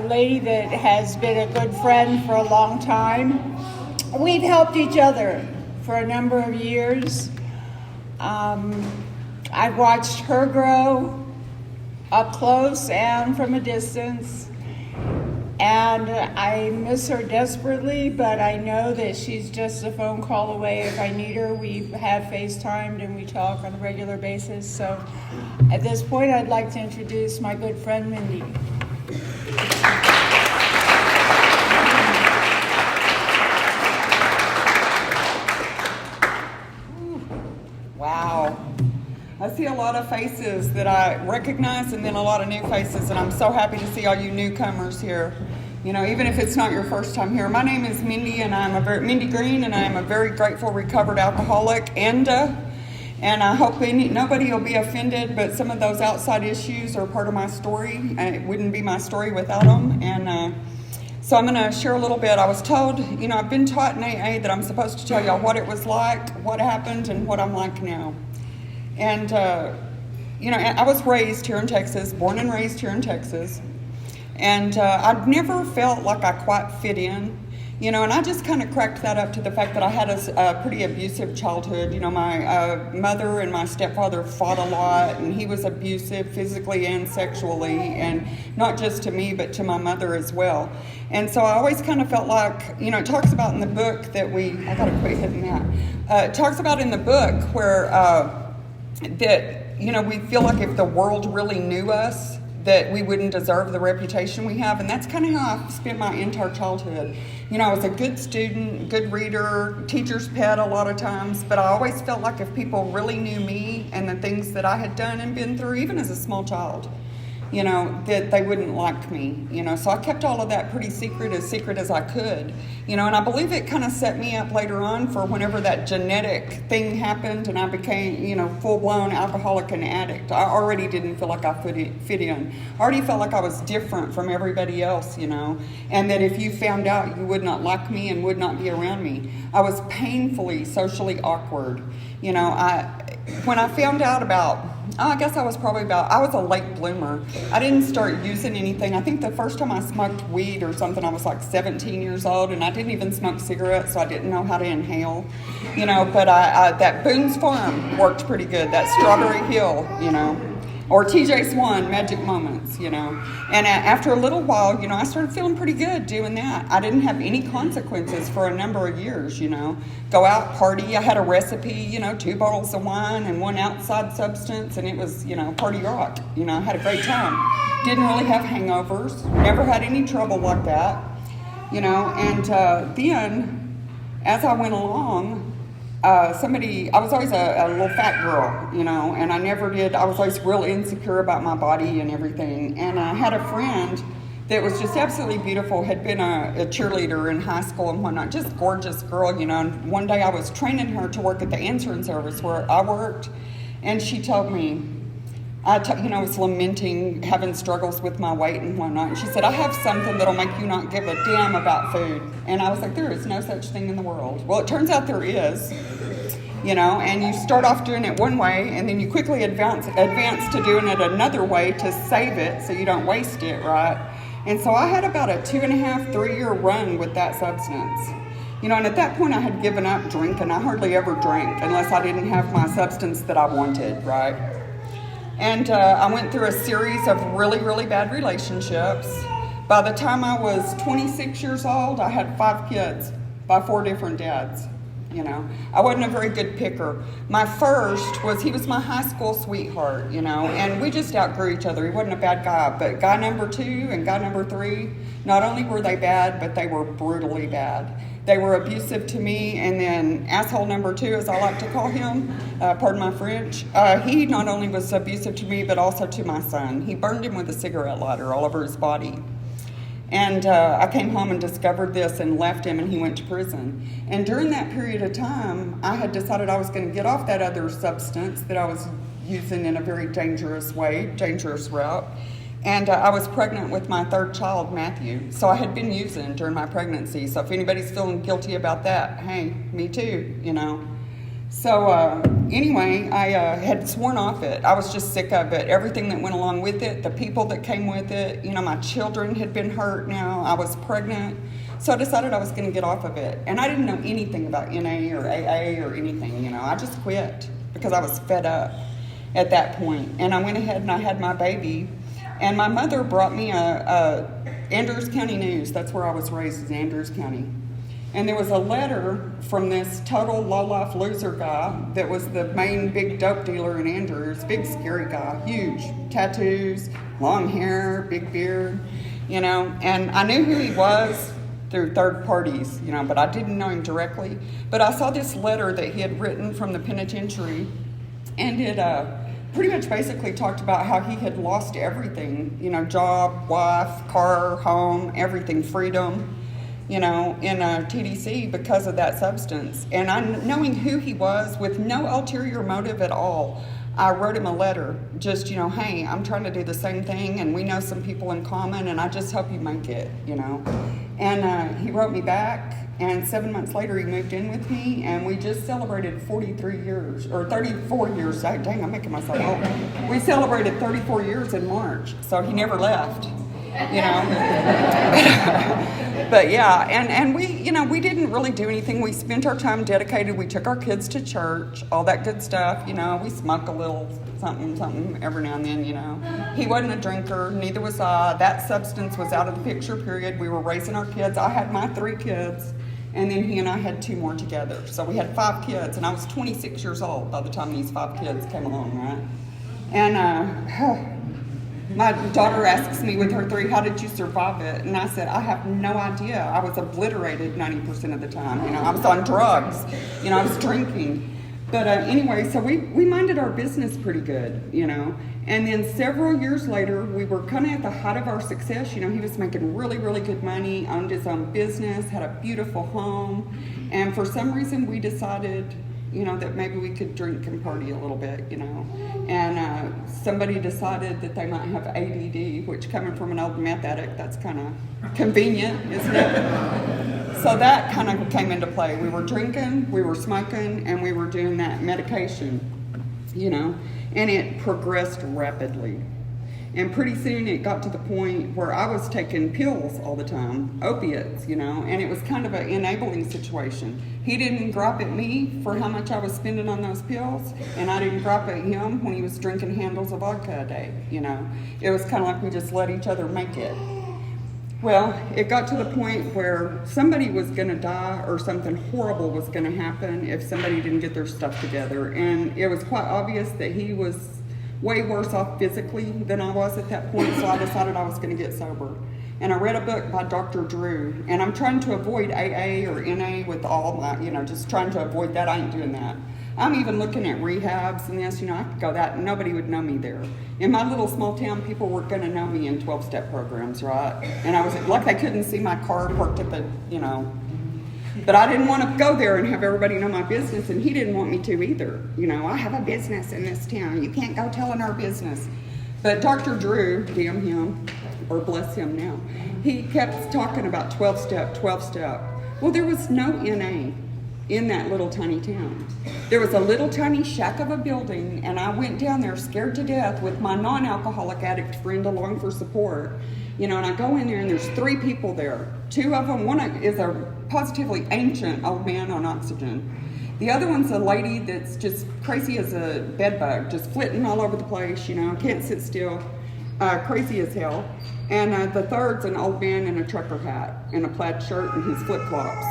lady that has been a good friend for a long time. We've helped each other for a number of years. I've watched her grow up close and from a distance, and I miss her desperately, but I know that she's just a phone call away if I need her. We have FaceTimed and we talk on a regular basis. So at this point, I'd like to introduce my good friend, Mindy. Wow. I see a lot of faces that I recognize and then a lot of new faces, and I'm so happy to see all you newcomers here. You know, even if it's not your first time here. My name is Mindy, and Mindy Green, and I am a very grateful recovered alcoholic, and I hope nobody will be offended, but some of those outside issues are part of my story, and it wouldn't be my story without them. And so I'm going to share a little bit. I was told, I've been taught in AA that I'm supposed to tell y'all what it was like, what happened, and what I'm like now. And, I was raised here in Texas, born and raised here in Texas. And I'd never felt like I quite fit in, and I just kind of cracked that up to the fact that I had a pretty abusive childhood. My mother and my stepfather fought a lot, and he was abusive physically and sexually, and not just to me, but to my mother as well. And so I always kind of felt like, it talks about in the book that I got to quit hitting that. It talks about in the book where we feel like if the world really knew us, that we wouldn't deserve the reputation we have. And that's kind of how I spent my entire childhood. I was a good student, good reader, teacher's pet a lot of times, but I always felt like if people really knew me and the things that I had done and been through, even as a small child, that they wouldn't like me, so I kept all of that pretty secret as I could, and I believe it kind of set me up later on for whenever that genetic thing happened and I became, full-blown alcoholic and addict. I already didn't feel like I fit in. I already felt like I was different from everybody else, and that if you found out, you would not like me and would not be around me. I was painfully socially awkward. When I found out about, I was a late bloomer. I didn't start using anything. I think the first time I smoked weed or something, I was like 17 years old, and I didn't even smoke cigarettes, so I didn't know how to inhale, but that Boone's Farm worked pretty good, that Strawberry Hill, or TJ Swan, Magic Moments, and after a little while, I started feeling pretty good doing that. I didn't have any consequences for a number of years, go out, party. I had a recipe, 2 bottles of wine and 1 outside substance, and it was, party rock. I had a great time. Didn't really have hangovers, never had any trouble like that, and then as I went along, I was always a little fat girl, and I was always real insecure about my body and everything. And I had a friend that was just absolutely beautiful, had been a cheerleader in high school and whatnot, just gorgeous girl, and one day I was training her to work at the answering service where I worked, and she told me, I was lamenting having struggles with my weight and whatnot. And she said, I have something that'll make you not give a damn about food. And I was like, there is no such thing in the world. Well, it turns out there is, and you start off doing it one way, and then you quickly advance to doing it another way to save it so you don't waste it, right? And so I had about a 2.5, 3-year run with that substance. And at that point I had given up drinking. I hardly ever drank unless I didn't have my substance that I wanted, right? And I went through a series of really, really bad relationships. By the time I was 26 years old, I had 5 kids by 4 different dads. I wasn't a very good picker. My first he was my high school sweetheart, and we just outgrew each other. He wasn't a bad guy, but guy number 2 and guy number 3, not only were they bad, but they were brutally bad. They were abusive to me, and then asshole number 2, as I like to call him, pardon my French, he not only was abusive to me, but also to my son. He burned him with a cigarette lighter all over his body. And I came home and discovered this and left him, and he went to prison. And during that period of time, I had decided I was going to get off that other substance that I was using in a very dangerous route. And I was pregnant with my 3rd child, Matthew. So I had been using during my pregnancy. So if anybody's feeling guilty about that, hey, me too, So anyway, I had sworn off it. I was just sick of it. Everything that went along with it, the people that came with it. My children had been hurt now. I was pregnant. So I decided I was going to get off of it. And I didn't know anything about NA or AA or anything, I just quit because I was fed up at that point. And I went ahead and I had my baby. And my mother brought me a Andrews County News. That's where I was raised, is Andrews County. And there was a letter from this total low-life loser guy that was the main big dope dealer in Andrews, big scary guy, huge, tattoos, long hair, big beard, and I knew who he was through third parties, but I didn't know him directly. But I saw this letter that he had written from the penitentiary, and it pretty much basically talked about how he had lost everything, job, wife, car, home, everything, freedom, in TDC because of that substance. And knowing who he was with no ulterior motive at all, I wrote him a letter, just, hey, I'm trying to do the same thing, and we know some people in common, and I just hope you make it, And he wrote me back, and 7 months later he moved in with me, and we just celebrated 43 years, or 34 years. Dang, I'm making myself old. We celebrated 34 years in March, so he never left. But yeah, and we didn't really do anything. We spent our time dedicated. We took our kids to church, all that good stuff. We smoked a little something every now and then. He wasn't a drinker, neither was I. That substance was out of the picture, period. We were raising our kids. I had my 3 kids, and then he and I had 2 more together. So we had 5 kids, and I was 26 years old by the time these 5 kids came along, right? And my daughter asks me with her 3, how did you survive it? And I said, I have no idea. I was obliterated 90% of the time. I was on drugs. I was drinking. But anyway, so we minded our business pretty good, And then several years later, we were kind of at the height of our success. He was making really, really good money, owned his own business, had a beautiful home. And for some reason, we decided, that maybe we could drink and party a little bit, And somebody decided that they might have ADD, which coming from an old meth addict, that's kind of convenient, isn't it? So that kind of came into play. We were drinking, we were smoking, and we were doing that medication, and it progressed rapidly. And pretty soon it got to the point where I was taking pills all the time, opiates, and it was kind of an enabling situation. He didn't gripe at me for how much I was spending on those pills, and I didn't gripe at him when he was drinking handles of vodka a day, It was kind of like we just let each other make it. Well, it got to the point where somebody was going to die or something horrible was going to happen if somebody didn't get their stuff together. And it was quite obvious that he was way worse off physically than I was at that point, so I decided I was going to get sober. And I read a book by Dr. Drew, and I'm trying to avoid AA or NA with all my, just trying to avoid that. I ain't doing that. I'm even looking at rehabs and this, I could go that, and nobody would know me there. In my little small town, people were going to know me in 12-step programs, right? And I was like, they couldn't see my car parked at the, But I didn't want to go there and have everybody know my business, and he didn't want me to either. I have a business in this town. You can't go telling our business. But Dr. Drew, damn him, or bless him now, he kept talking about 12-step, 12-step. Well, there was no NA in that little tiny town. There was a little tiny shack of a building, and I went down there scared to death with my non-alcoholic addict friend along for support. And I go in there, and there's 3 people there. 2 of them, one is a positively ancient old man on oxygen. The other one's a lady that's just crazy as a bedbug, just flitting all over the place, can't sit still, crazy as hell. And the third's an old man in a trucker hat and a plaid shirt and his flip-flops.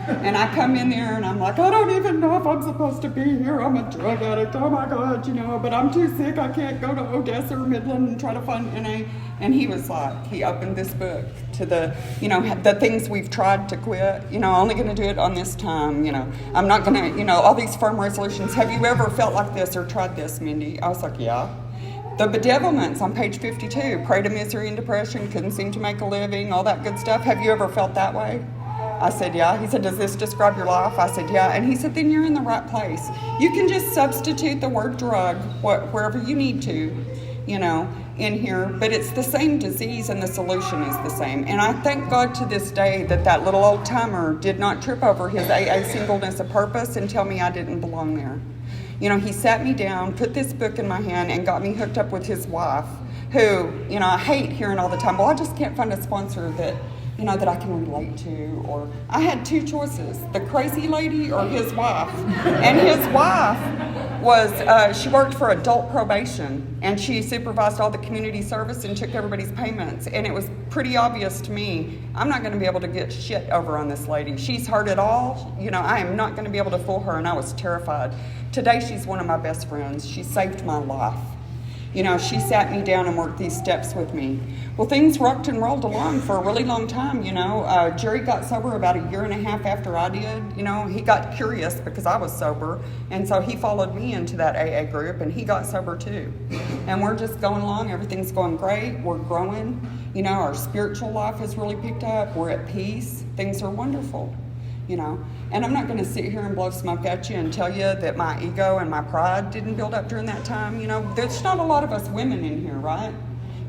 And I come in there and I'm like, I don't even know if I'm supposed to be here. I'm a drug addict. Oh my God, but I'm too sick. I can't go to Odessa or Midland and try to find NA. And he was like, he opened this book to the, the things we've tried to quit. Only going to do it on this time. I'm not going to, all these firm resolutions. Have you ever felt like this or tried this, Mindy? I was like, yeah. The bedevilments on page 52, prey to misery and depression, couldn't seem to make a living, all that good stuff. Have you ever felt that way? I said, yeah. He said, does this describe your life? I said, yeah. And he said, then you're in the right place. You can just substitute the word drug wherever you need to, in here. But it's the same disease and the solution is the same. And I thank God to this day that little old timer did not trip over his AA singleness of purpose and tell me I didn't belong there. He sat me down, put this book in my hand, and got me hooked up with his wife, who, I hate hearing all the time, well, I just can't find a sponsor that, that I can relate to. Or I had two choices, the crazy lady or his wife. And his wife she worked for adult probation, and she supervised all the community service and took everybody's payments. And it was pretty obvious to me, I'm not going to be able to get shit over on this lady. She's heard it all. I am not going to be able to fool her, and I was terrified. Today, she's one of my best friends. She saved my life. She sat me down and worked these steps with me. Well, things rocked and rolled along for a really long time, Jerry got sober about 1.5 years after I did. He got curious because I was sober, and so he followed me into that AA group, and he got sober too. And we're just going along. Everything's going great. We're growing. Our spiritual life has really picked up. We're at peace. Things are wonderful, And I'm not going to sit here and blow smoke at you and tell you that my ego and my pride didn't build up during that time. There's not a lot of us women in here, right?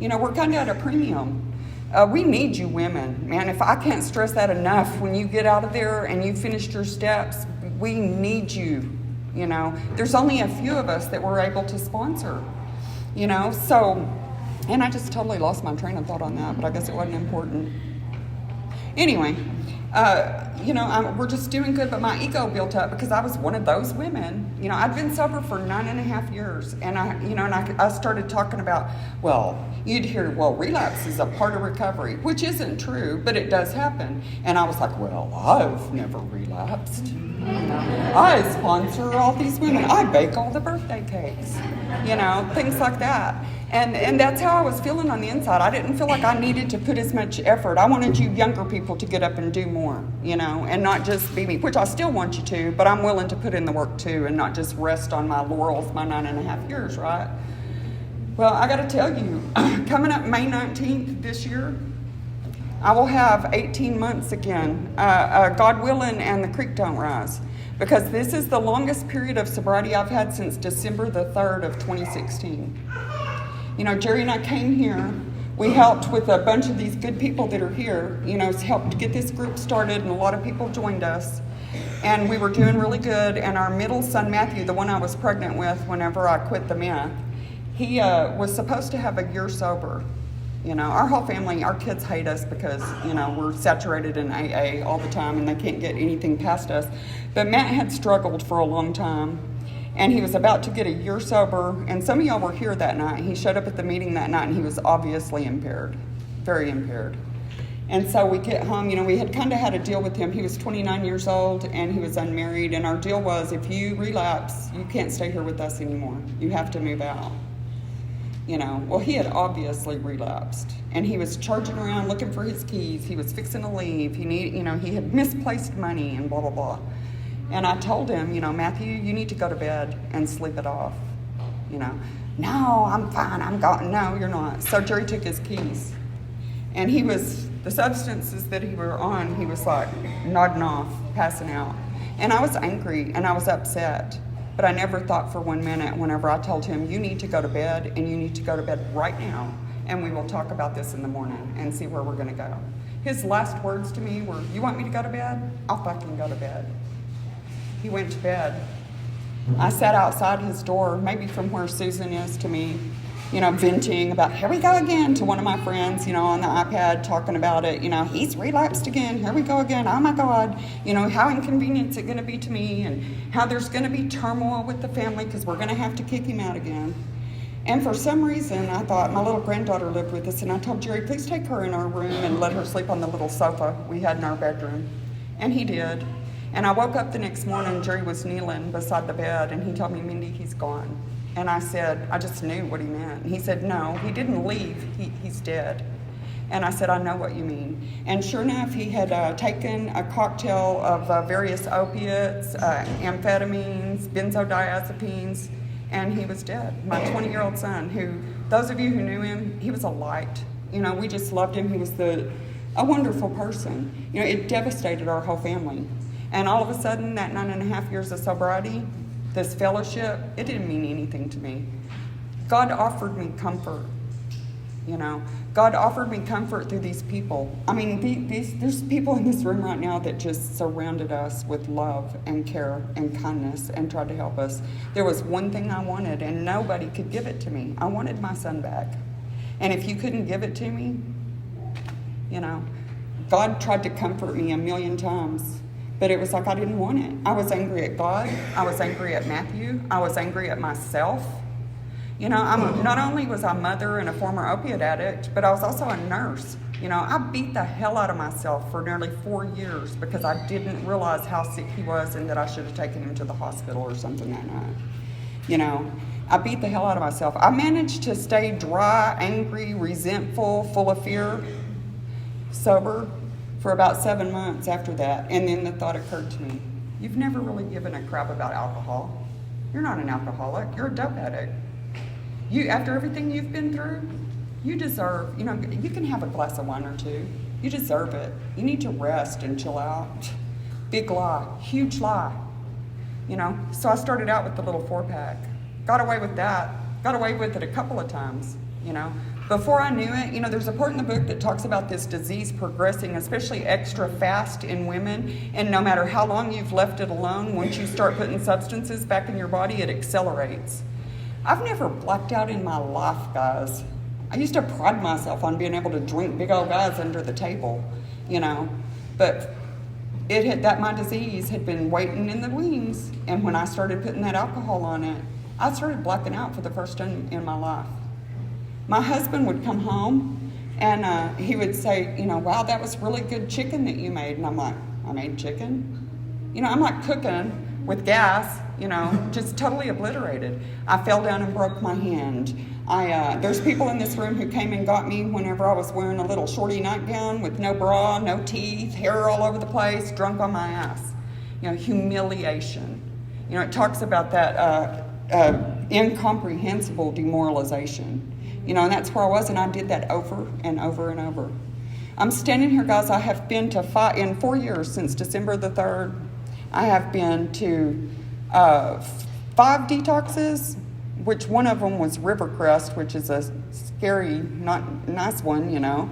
We're kind of at a premium. We need you women, man. If I can't stress that enough, when you get out of there and you finished your steps, we need you, There's only a few of us that we're able to sponsor, So, and I just totally lost my train of thought on that, but I guess it wasn't important. Anyway, we're just doing good, but my ego built up because I was one of those women. I'd been sober for 9.5 years, and I started talking about, you'd hear, relapse is a part of recovery, which isn't true, but it does happen. And I was like, I've never relapsed. I sponsor all these women. I bake all the birthday cakes, things like that. And that's how I was feeling on the inside. I didn't feel like I needed to put as much effort. I wanted you younger people to get up and do more, and not just be me, which I still want you to, but I'm willing to put in the work too and not just rest on my laurels, my 9.5 years, right? Well, I got to tell you, coming up May 19th this year, I will have 18 months again, God willing, and the creek don't rise. Because this is the longest period of sobriety I've had since December the 3rd of 2016. Jerry and I came here. We helped with a bunch of these good people that are here, helped get this group started, and a lot of people joined us. And we were doing really good. And our middle son, Matthew, the one I was pregnant with whenever I quit the meth, he was supposed to have 1 year sober. Our whole family, our kids hate us because, we're saturated in AA all the time and they can't get anything past us. But Matt had struggled for a long time. And he was about to get 1 year sober, and some of y'all were here that night. He showed up at the meeting that night, and he was obviously impaired, very impaired. And so we get home, we had kind of had a deal with him. He was 29 years old, and he was unmarried, and our deal was, if you relapse, you can't stay here with us anymore. You have to move out. Well, he had obviously relapsed, and he was charging around looking for his keys. He was fixing to leave. He had misplaced money and blah, blah, blah. And I told him, Matthew, you need to go to bed and sleep it off. No, I'm fine, I'm gone. No, you're not. So Jerry took his keys. And the substances that he were on, he was like nodding off, passing out. And I was angry and I was upset. But I never thought for 1 minute whenever I told him, you need to go to bed, and you need to go to bed right now. And we will talk about this in the morning and see where we're going to go. His last words to me were, you want me to go to bed? I'll fucking go to bed. He went to bed. I sat outside his door, maybe from where Susan is to me, venting about, here we go again, to one of my friends, on the iPad, talking about it, he's relapsed again, here we go again, oh my God, how inconvenient is it going to be to me, and how there's going to be turmoil with the family because we're going to have to kick him out again. And for some reason, I thought, my little granddaughter lived with us, and I told Jerry, please take her in our room and let her sleep on the little sofa we had in our bedroom. And he did. And I woke up the next morning, Jerry was kneeling beside the bed, and he told me, Mindy, he's gone. And I said, I just knew what he meant. And he said, no, he didn't leave, he's dead. And I said, I know what you mean. And sure enough, he had taken a cocktail of various opiates, amphetamines, benzodiazepines, and he was dead. My 20-year-old son, who, those of you who knew him, he was a light. We just loved him. He was a wonderful person. It devastated our whole family. And all of a sudden, that 9.5 years of sobriety, this fellowship, it didn't mean anything to me. God offered me comfort, God offered me comfort through these people. I mean, there's people in this room right now that just surrounded us with love and care and kindness and tried to help us. There was one thing I wanted, and nobody could give it to me. I wanted my son back. And if you couldn't give it to me, you know, God tried to comfort me a million times, but it was like I didn't want it. I was angry at God. I was angry at Matthew. I was angry at myself. You know, not only was I a mother and a former opiate addict, but I was also a nurse. You know, I beat the hell out of myself for nearly 4 years because I didn't realize how sick he was and that I should have taken him to the hospital or something that night. You know, I beat the hell out of myself. I managed to stay dry, angry, resentful, full of fear, sober for about 7 months after that. And then the thought occurred to me, you've never really given a crap about alcohol. You're not an alcoholic. You're a dope addict. After everything you've been through, you deserve, you know, you can have a glass of wine or two. You deserve it. You need to rest and chill out. Big lie, huge lie. You know, so I started out with the little 4-pack. Got away with that. Got away with it a couple of times, you know. Before I knew it, you know, there's a part in the book that talks about this disease progressing, especially extra fast in women. And no matter how long you've left it alone, once you start putting substances back in your body, it accelerates. I've never blacked out in my life, guys. I used to pride myself on being able to drink big old guys under the table, you know. But my disease had been waiting in the wings. And when I started putting that alcohol on it, I started blacking out for the first time in my life. My husband would come home and he would say, you know, wow, that was really good chicken that you made. And I'm like, I made chicken? You know, I'm like cooking with gas, you know, just totally obliterated. I fell down and broke my hand. There's people in this room who came and got me whenever I was wearing a little shorty nightgown with no bra, no teeth, hair all over the place, drunk on my ass. You know, humiliation. You know, it talks about that incomprehensible demoralization. You know, and that's where I was, and I did that over and over and over. I'm standing here, guys. I have been to in 4 years, since December the 3rd, I have been to 5 detoxes, which one of them was Rivercrest, which is a scary, not nice one, you know.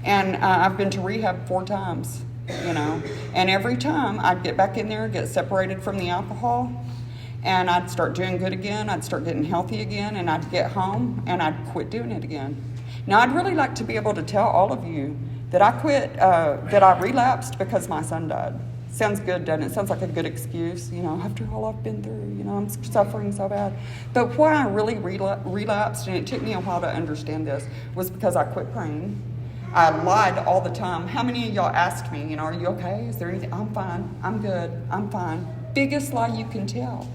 And I've been to rehab 4 times, you know. And every time I'd get back in there, get separated from the alcohol, and I'd start doing good again. I'd start getting healthy again, and I'd get home, and I'd quit doing it again. Now, I'd really like to be able to tell all of you that I quit, that I relapsed because my son died. Sounds good, doesn't it? Sounds like a good excuse, you know, after all I've been through, you know, I'm suffering so bad. But why I really relapsed, and it took me a while to understand this, was because I quit praying. I lied all the time. How many of y'all asked me, you know, are you okay? Is there anything? I'm fine. I'm good. I'm fine. Biggest lie you can tell.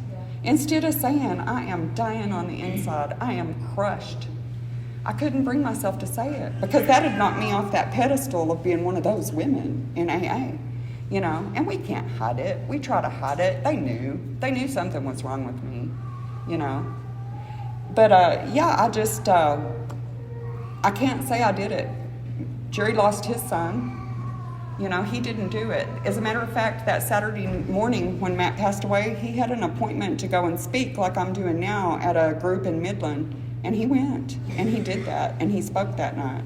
Instead of saying, I am dying on the inside, I am crushed, I couldn't bring myself to say it because that had knocked me off that pedestal of being one of those women in AA. You know, and we can't hide it. We try to hide it. They knew something was wrong with me, you know. But yeah, I can't say I did it. Jerry lost his son. You know, he didn't do it. As a matter of fact, that Saturday morning when Matt passed away, he had an appointment to go and speak like I'm doing now at a group in Midland. And he went, and he did that, and he spoke that night.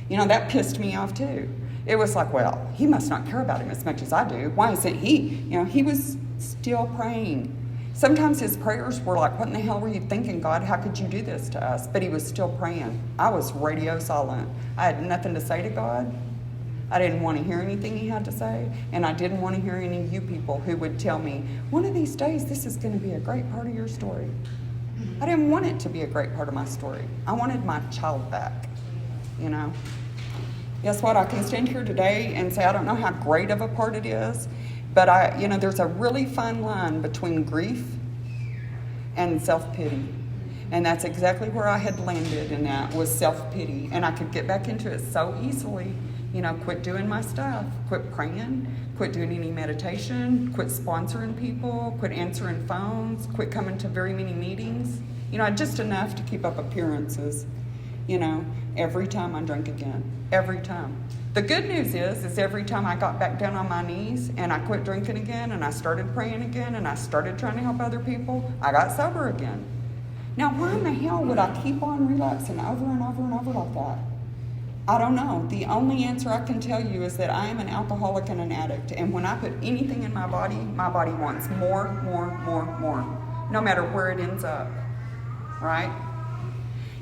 You know, that pissed me off too. It was like, well, he must not care about him as much as I do. Why isn't he? You know, he was still praying. Sometimes his prayers were like, what in the hell were you thinking, God? How could you do this to us? But he was still praying. I was radio silent. I had nothing to say to God. I didn't want to hear anything he had to say. And I didn't want to hear any of you people who would tell me, one of these days, this is going to be a great part of your story. I didn't want it to be a great part of my story. I wanted my child back, you know. Guess what? I can stand here today and say I don't know how great of a part it is, but there's a really fine line between grief and self-pity. And that's exactly where I had landed in that, was self-pity. And I could get back into it so easily, you know, quit doing my stuff, quit praying, quit doing any meditation, quit sponsoring people, quit answering phones, quit coming to very many meetings. You know, just enough to keep up appearances. You know, every time I drank again, every time. The good news is every time I got back down on my knees and I quit drinking again and I started praying again and I started trying to help other people, I got sober again. Now, why in the hell would I keep on relapsing over and over and over like that? I don't know. The only answer I can tell you is that I am an alcoholic and an addict. And when I put anything in my body wants more, no matter where it ends up, right?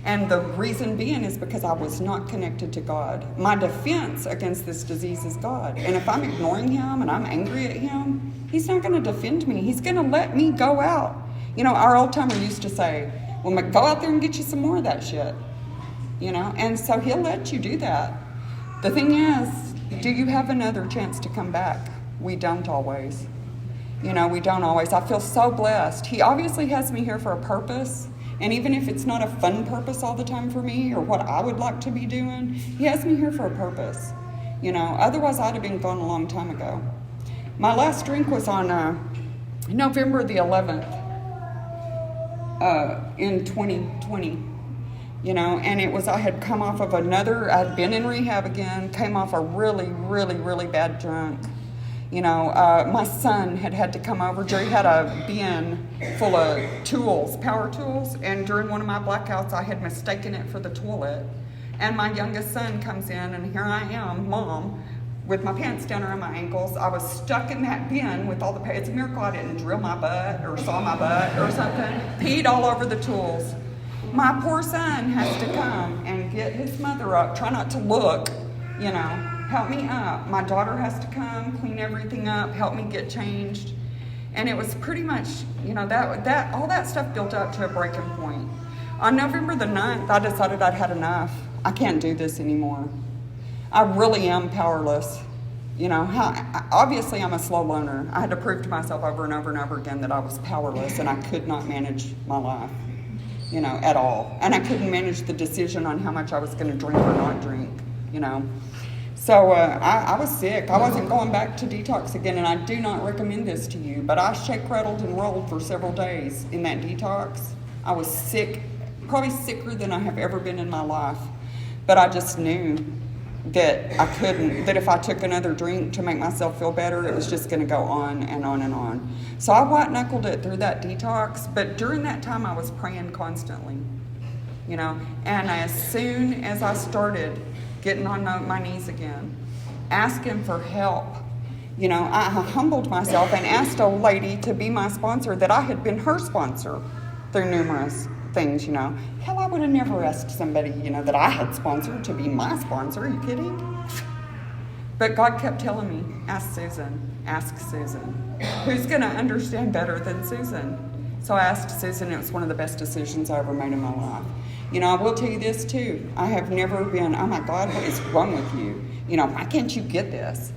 And the reason being is because I was not connected to God. My defense against this disease is God. And if I'm ignoring him and I'm angry at him, he's not going to defend me. He's going to let me go out. You know, our old timer used to say, well, go out there and get you some more of that shit. You know, and so he'll let you do that. The thing is, do you have another chance to come back? We don't always. You know, we don't always. I feel so blessed. He obviously has me here for a purpose. And even if it's not a fun purpose all the time for me or what I would like to be doing, he has me here for a purpose. You know, otherwise I'd have been gone a long time ago. My last drink was on November the 11th in 2020. You know, and it was, I had come off of I'd been in rehab again, came off a really bad drunk. You know, my son had to come over. Jerry had a bin full of tools, power tools, and during one of my blackouts, I had mistaken it for the toilet. And my youngest son comes in, and here I am, mom, with my pants down around my ankles. I was stuck in that bin with all the, it's a miracle I didn't drill my butt or saw my butt or something, peed all over the tools. My poor son has to come and get his mother up, try not to look, you know, help me up. My daughter has to come, clean everything up, help me get changed. And it was pretty much, you know, that all that stuff built up to a breaking point. On November the 9th, I decided I'd had enough. I can't do this anymore. I really am powerless. You know, obviously I'm a slow learner. I had to prove to myself over and over and over again that I was powerless and I could not manage my life. You know, at all. And I couldn't manage the decision on how much I was going to drink or not drink, you know. So I was sick. I wasn't going back to detox again, and I do not recommend this to you. But I shake, rattled, and rolled for several days in that detox. I was sick, probably sicker than I have ever been in my life. But I just knew that I couldn't, that if I took another drink to make myself feel better, it was just going to go on and on and on. So I white-knuckled it through that detox, but during that time I was praying constantly, you know, and as soon as I started getting on my knees again, asking for help, you know, I humbled myself and asked a lady to be my sponsor that I had been her sponsor through numerous things, you know. Hell, I would have never asked somebody, you know, that I had sponsored to be my sponsor. Are you kidding? But God kept telling me, ask Susan. Who's going to understand better than Susan? So I asked Susan. It was one of the best decisions I ever made in my life. You know, I will tell you this too. I have never been, oh my God, what is wrong with you? You know, why can't you get this?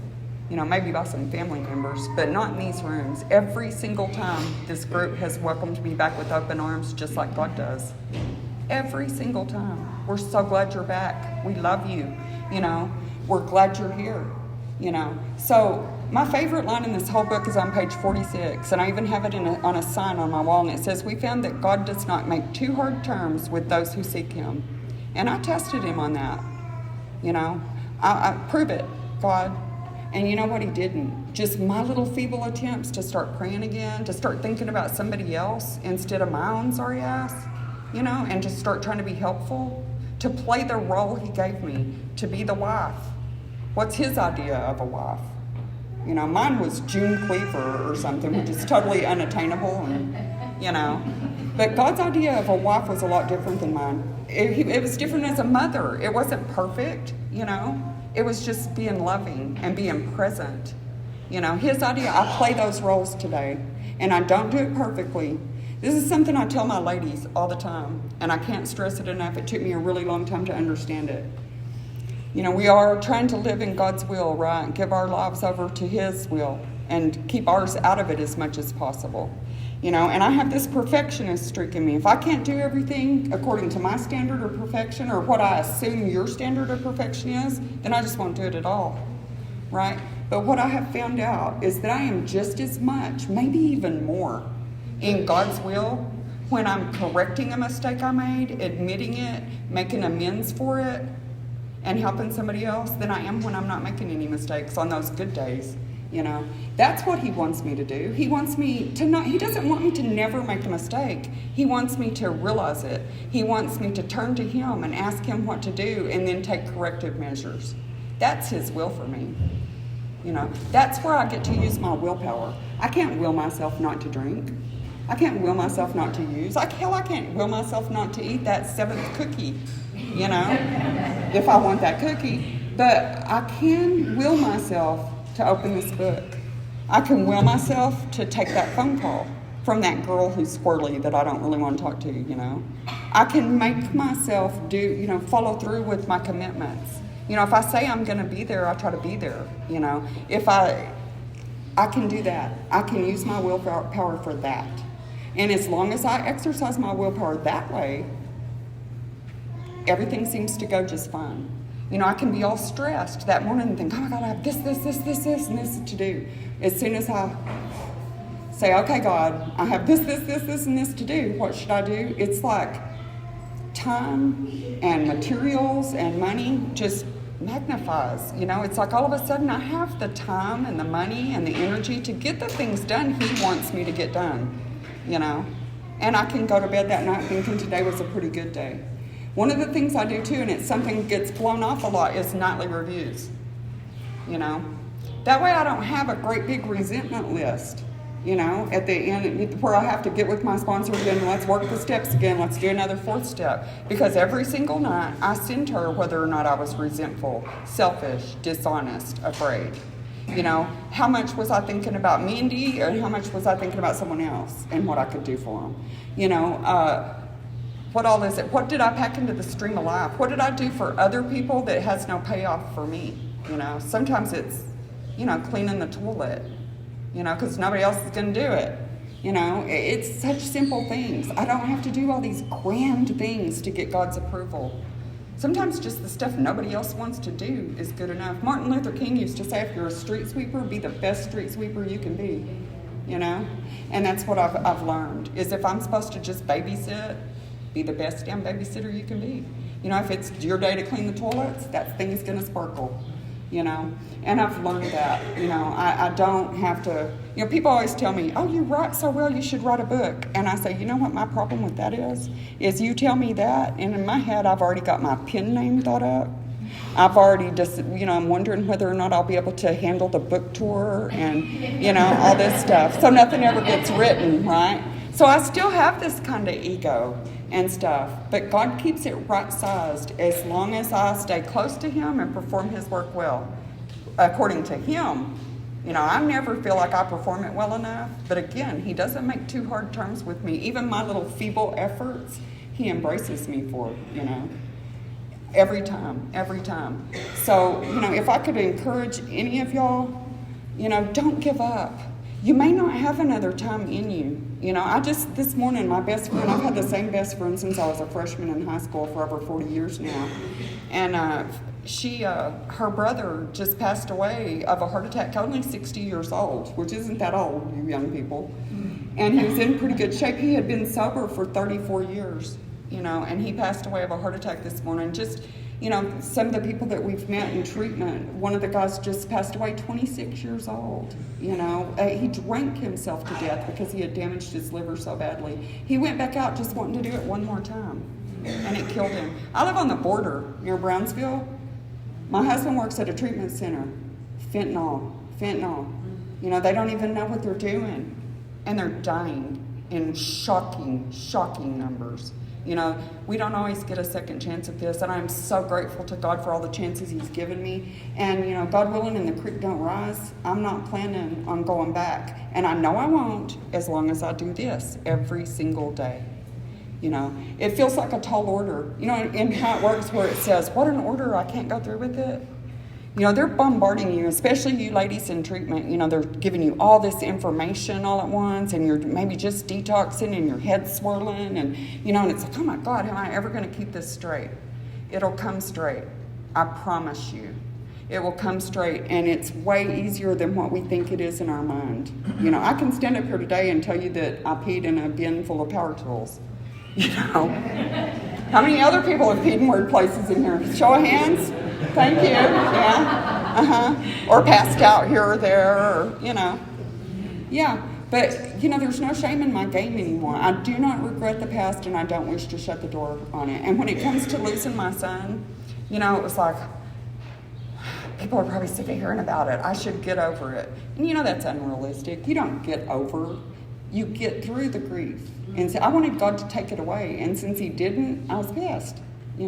You know, maybe by some family members, but not in these rooms. Every single time this group has welcomed me back with open arms, just like God does. Every single time. We're so glad you're back. We love you. You know, we're glad you're here. You know, so my favorite line in this whole book is on page 46, and I even have it on a sign on my wall, and it says, "We found that God does not make too hard terms with those who seek him." And I tested him on that. You know, I prove it, God. And you know what? He didn't. Just my little feeble attempts to start praying again, to start thinking about somebody else instead of my own sorry ass, you know, and just start trying to be helpful, to play the role he gave me, to be the wife. What's his idea of a wife? You know, mine was June Cleaver or something, which is totally unattainable, and, you know. But God's idea of a wife was a lot different than mine. It was different as a mother. It wasn't perfect, you know. It was just being loving and being present. You know, his idea, I play those roles today, and I don't do it perfectly. This is something I tell my ladies all the time, and I can't stress it enough. It took me a really long time to understand it. You know, we are trying to live in God's will, right? And give our lives over to his will and keep ours out of it as much as possible. You know, and I have this perfectionist streak in me. If I can't do everything according to my standard of perfection or what I assume your standard of perfection is, then I just won't do it at all, right? But what I have found out is that I am just as much, maybe even more, in God's will when I'm correcting a mistake I made, admitting it, making amends for it, and helping somebody else than I am when I'm not making any mistakes on those good days. You know, that's what he wants me to do. He wants me to not, he doesn't want me to never make a mistake. He wants me to realize it. He wants me to turn to him and ask him what to do and then take corrective measures. That's his will for me. You know, that's where I get to use my willpower. I can't will myself not to drink. I can't will myself not to use. I can't will myself not to eat that 7th cookie, you know, if I want that cookie. But I can will myself to open this book. I can will myself to take that phone call from that girl who's squirrely that I don't really want to talk to, you know. I can make myself follow through with my commitments. You know, if I say I'm going to be there, I try to be there, you know. If I can do that. I can use my willpower for that. And as long as I exercise my willpower that way, everything seems to go just fine. You know, I can be all stressed that morning and think, oh my God, I have this, and this to do. As soon as I say, okay, God, I have this, and this to do, what should I do? It's like time and materials and money just magnifies. You know, it's like all of a sudden I have the time and the money and the energy to get the things done he wants me to get done, you know. And I can go to bed that night thinking today was a pretty good day. One of the things I do too, and it's something that gets blown off a lot, is nightly reviews. You know, that way I don't have a great big resentment list, you know, at the end where I have to get with my sponsor again, let's work the steps again, let's do another 4th step. Because every single night I send her whether or not I was resentful, selfish, dishonest, afraid. You know, how much was I thinking about Mindy, or how much was I thinking about someone else and what I could do for them? You know, what all is it? What did I pack into the stream of life? What did I do for other people that has no payoff for me? You know, sometimes it's, you know, cleaning the toilet, you know, because nobody else is going to do it. You know, it's such simple things. I don't have to do all these grand things to get God's approval. Sometimes just the stuff nobody else wants to do is good enough. Martin Luther King used to say, if you're a street sweeper, be the best street sweeper you can be, you know? And that's what I've learned, is if I'm supposed to just babysit, be the best damn babysitter you can be. You know, if it's your day to clean the toilets, that thing's going to sparkle, you know. And I've learned that, you know, I don't have to, you know, people always tell me, oh, you write so well, you should write a book. And I say, you know what my problem with that is you tell me that, and in my head I've already got my pen name thought up. I've already just, you know, I'm wondering whether or not I'll be able to handle the book tour and, you know, all this stuff. So nothing ever gets written, right? So I still have this kind of ego and stuff, but God keeps it right-sized as long as I stay close to him and perform his work well. According to him, you know, I never feel like I perform it well enough, but again, he doesn't make too hard terms with me. Even my little feeble efforts, he embraces me for, you know, every time. So, you know, if I could encourage any of y'all, you know, don't give up. You may not have another time in you. You know, this morning, my best friend, I've had the same best friend since I was a freshman in high school for over 40 years now. And her brother just passed away of a heart attack, only 60 years old, which isn't that old, you young people. And he was in pretty good shape. He had been sober for 34 years, you know, and he passed away of a heart attack this morning. Just, you know, some of the people that we've met in treatment, one of the guys just passed away, 26 years old, you know. He drank himself to death because he had damaged his liver so badly. He went back out just wanting to do it one more time, and it killed him. I live on the border near Brownsville. My husband works at a treatment center. Fentanyl. You know, they don't even know what they're doing, and they're dying in shocking numbers. You know, we don't always get a second chance at this, and I'm so grateful to God for all the chances he's given me. And, you know, God willing and the creek don't rise, I'm not planning on going back. And I know I won't as long as I do this every single day. You know, it feels like a tall order. You know, in how it works where it says, what an order, I can't go through with it. You know, they're bombarding you, especially you ladies in treatment. You know, they're giving you all this information all at once, and you're maybe just detoxing and your head's swirling, and, you know, and it's like, oh my God, how am I ever going to keep this straight? It'll come straight. I promise you. It will come straight, and it's way easier than what we think it is in our mind. You know, I can stand up here today and tell you that I peed in a bin full of power tools. You know, how many other people have peed in weird places in here? Show of hands. Thank you. Yeah. Or passed out here or there, or, Yeah, but, there's no shame in my game anymore. I do not regret the past, and I don't wish to shut the door on it. And when it comes to losing my son, it was like, people are probably sick of hearing about it. I should get over it. And that's unrealistic. You don't get over. You get through the grief. And so I wanted God to take it away. And since he didn't, I was pissed. You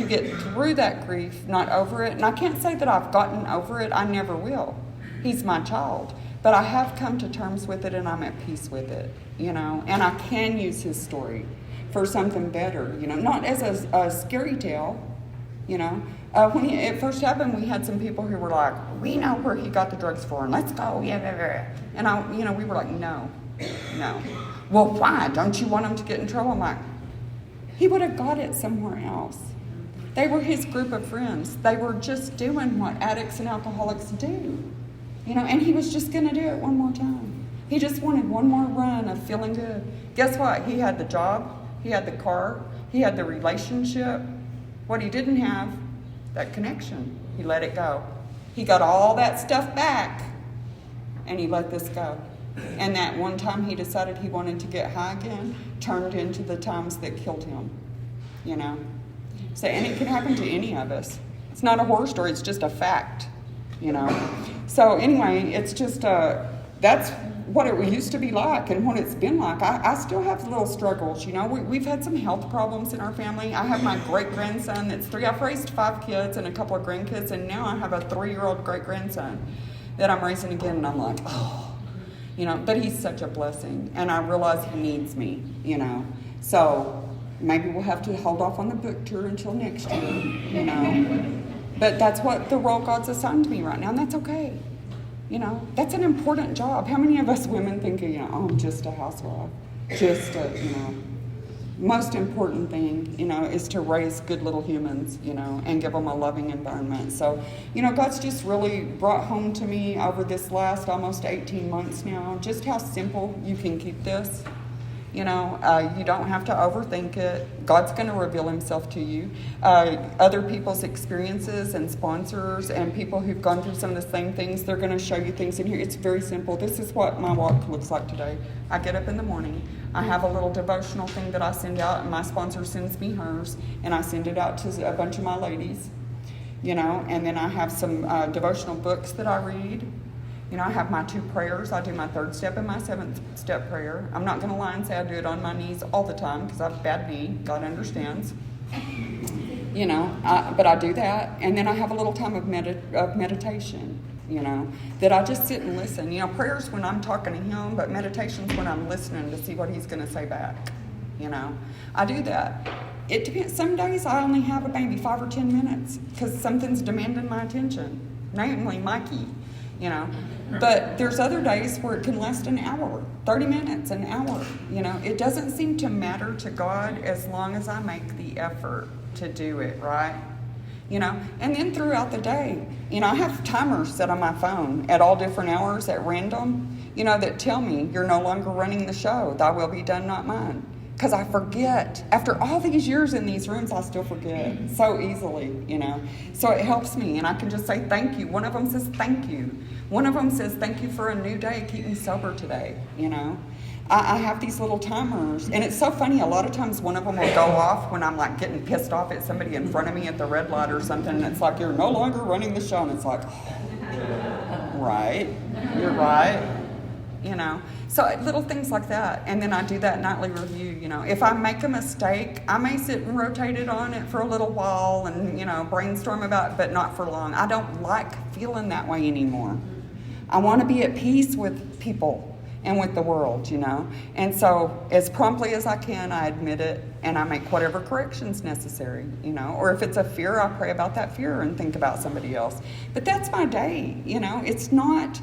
get through that grief, not over it. And I can't say that I've gotten over it. I never will. He's my child. But I have come to terms with it, and I'm at peace with it, And I can use his story for something better, not as a scary tale, When it first happened, we had some people who were like, we know where he got the drugs for, and let's go, yeah. And we were like, no. Well, why? Don't you want him to get in trouble? I'm like, he would have got it somewhere else. They were his group of friends. They were just doing what addicts and alcoholics do, and he was just going to do it one more time. He just wanted one more run of feeling good. Guess what? He had the job, he had the car, he had the relationship. What he didn't have, that connection. He let it go. He got all that stuff back, and he let this go. And that one time he decided he wanted to get high again turned into the times that killed him, So, and it can happen to any of us. It's not a horror story, it's just a fact, So anyway, it's just, that's what it used to be like and what it's been like. I still have little struggles, We've had some health problems in our family. I have my great-grandson that's 3. I've raised 5 kids and a couple of grandkids, and now I have a 3-year-old great-grandson that I'm raising again, and I'm like, but he's such a blessing, and I realize he needs me, So maybe we'll have to hold off on the book tour until next year, But that's what the role God's assigned me right now, and that's okay. That's an important job. How many of us women think, I'm just a housewife? Just most important thing, is to raise good little humans, and give them a loving environment. So, God's just really brought home to me over this last almost 18 months now, just how simple you can keep this. You don't have to overthink it. God's going to reveal himself to you. Other people's experiences and sponsors and people who've gone through some of the same things, they're going to show you things in here. It's very simple. This is what my walk looks like today. I get up in the morning. I have a little devotional thing that I send out, and my sponsor sends me hers, and I send it out to a bunch of my ladies, and then I have some devotional books that I read. I have my 2 prayers. I do my 3rd step and my 7th step prayer. I'm not going to lie and say I do it on my knees all the time because I have a bad knee. God understands. But I do that. And then I have a little time of meditation, that I just sit and listen. Prayers when I'm talking to him, but meditation's when I'm listening to see what he's going to say back. I do that. It depends. Some days I only have maybe 5 or 10 minutes because something's demanding my attention, namely Mikey. But there's other days where it can last an hour, 30 minutes, an hour. It doesn't seem to matter to God as long as I make the effort to do it, right? And then throughout the day, I have timers set on my phone at all different hours at random, that tell me you're no longer running the show. Thy will be done, not mine. Because I forget. After all these years in these rooms, I still forget so easily, So it helps me, and I can just say thank you. One of them says thank you. One of them says thank you for a new day. Keep me sober today, I have these little timers, and it's so funny. A lot of times one of them will go off when I'm like getting pissed off at somebody in front of me at the red light or something, and it's like, you're no longer running the show, and it's like, right, you're right. So little things like that. And then I do that nightly review, If I make a mistake, I may sit and rotate it on it for a little while and, brainstorm about it, but not for long. I don't like feeling that way anymore. I want to be at peace with people and with the world, And so as promptly as I can, I admit it and I make whatever corrections necessary, Or if it's a fear, I pray about that fear and think about somebody else. But that's my day, It's not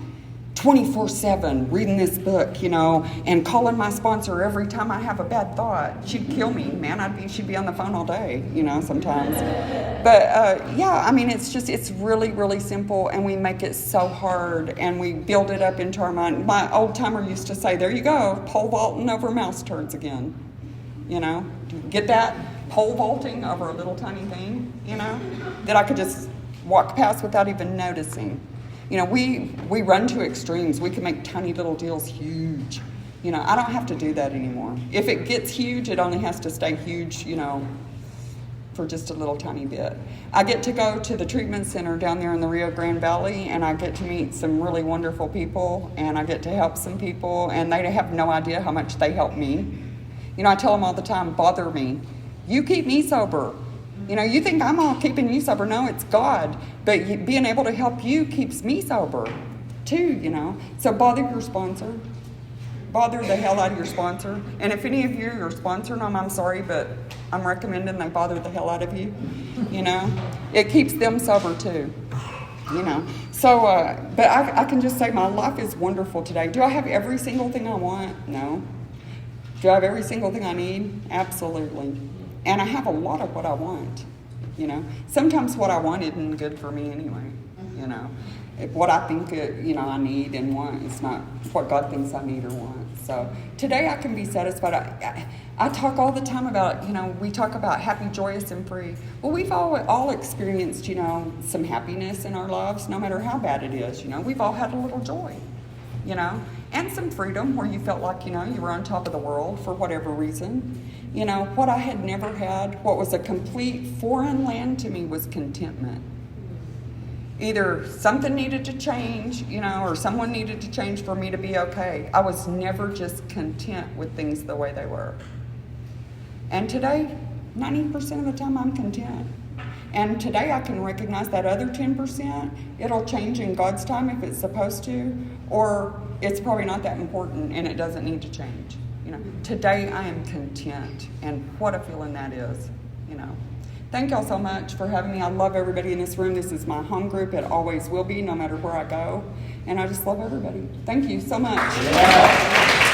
24/7 reading this book, and calling my sponsor every time I have a bad thought. She'd kill me, man. She'd be on the phone all day, sometimes. But it's really, really simple, and we make it so hard, and we build it up into our mind. My old timer used to say, there you go, pole vaulting over mouse turds again. Get that? Pole vaulting over a little tiny thing, that I could just walk past without even noticing. You know, we run to extremes. We can make tiny little deals huge. You know, I don't have to do that anymore. If it gets huge, it only has to stay huge, you know, for just a little tiny bit. I get to go to the treatment center down there in the Rio Grande Valley, and I get to meet some really wonderful people, and I get to help some people, and they have no idea how much they help me. You know, I tell them all the time, bother me. You keep me sober. You know, you think I'm all keeping you sober. No, it's God. But being able to help you keeps me sober too, you know. So bother your sponsor. Bother the hell out of your sponsor. And if any of you are sponsoring them, I'm sorry, but I'm recommending they bother the hell out of you. You know, it keeps them sober too. You know, so but I can just say my life is wonderful today. Do I have every single thing I want? No. Do I have every single thing I need? Absolutely. And I have a lot of what I want. You know, sometimes what I want isn't good for me anyway. You know, what I think I need and want is not what God thinks I need or want. So today I can be satisfied. I talk all the time about, you know, we talk about happy, joyous, and free. Well, we've all experienced, you know, some happiness in our lives, no matter how bad it is. You know, we've all had a little joy, you know, and some freedom where you felt like, you know, you were on top of the world for whatever reason. You know, what I had never had, what was a complete foreign land to me, was contentment. Either something needed to change, you know, or someone needed to change for me to be okay. I was never just content with things the way they were. And today, 90% of the time, I'm content. And today I can recognize that other 10%, it'll change in God's time if it's supposed to, or it's probably not that important and it doesn't need to change. You know, today I am content, and what a feeling that is, you know. Thank y'all so much for having me. I love everybody in this room. This is my home group. It always will be, no matter where I go. And I just love everybody. Thank you so much. Yeah.